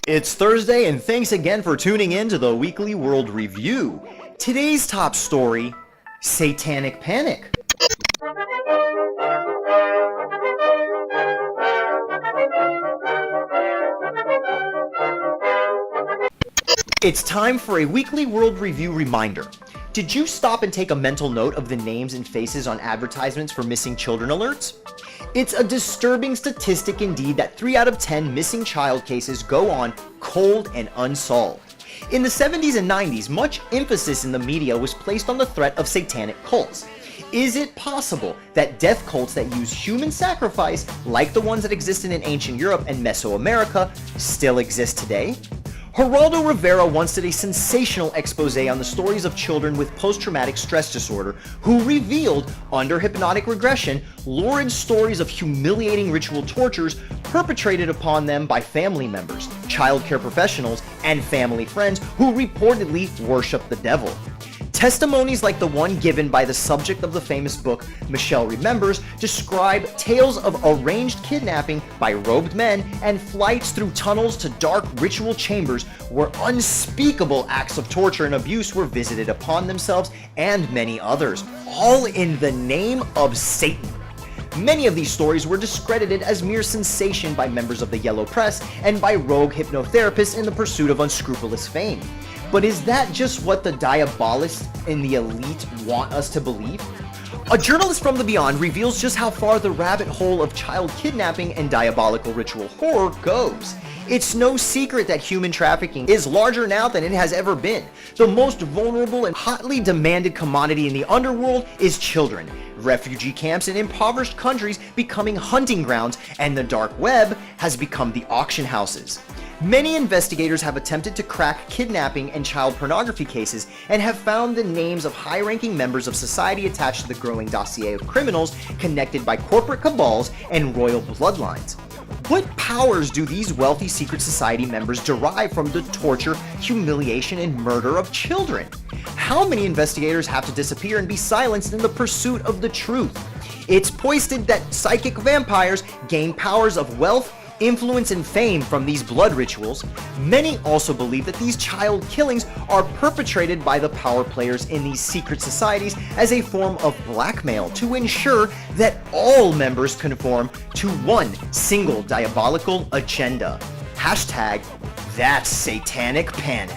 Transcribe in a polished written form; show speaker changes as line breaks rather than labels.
It's Thursday, and thanks again for tuning in to the Weekly World Review. Today's top story, Satanic Panic. It's time for a Weekly World Review reminder. Did you stop and take a mental note of the names and faces on advertisements for missing children alerts? It's a disturbing statistic indeed that 3 out of 10 missing child cases go on cold and unsolved. In the 70s and 90s, much emphasis in the media was placed on the threat of satanic cults. Is it possible that death cults that use human sacrifice, like the ones that existed in ancient Europe and Mesoamerica, still exist today? Geraldo Rivera once did a sensational expose on the stories of children with post-traumatic stress disorder who revealed, under hypnotic regression, lurid stories of humiliating ritual tortures perpetrated upon them by family members, child care professionals, and family friends who reportedly worship the devil. Testimonies like the one given by the subject of the famous book, Michelle Remembers, describe tales of arranged kidnapping by robed men and flights through tunnels to dark ritual chambers where unspeakable acts of torture and abuse were visited upon themselves and many others, all in the name of Satan. Many of these stories were discredited as mere sensation by members of the yellow press and by rogue hypnotherapists in the pursuit of unscrupulous fame. But is that just what the diabolists and the elite want us to believe? A journalist from the beyond reveals just how far the rabbit hole of child kidnapping and diabolical ritual horror goes. It's no secret that human trafficking is larger now than it has ever been. The most vulnerable and hotly demanded commodity in the underworld is children. Refugee camps in impoverished countries becoming hunting grounds, and the dark web has become the auction houses. Many investigators have attempted to crack kidnapping and child pornography cases and have found the names of high-ranking members of society attached to the growing dossier of criminals connected by corporate cabals and royal bloodlines. What powers do these wealthy secret society members derive from the torture, humiliation, and murder of children? How many investigators have to disappear and be silenced in the pursuit of the truth? It's posted that psychic vampires gain powers of wealth, influence, and fame from these blood rituals. Many also believe that these child killings are perpetrated by the power players in these secret societies as a form of blackmail to ensure that all members conform to one single diabolical agenda. Hashtag, that's Satanic Panic.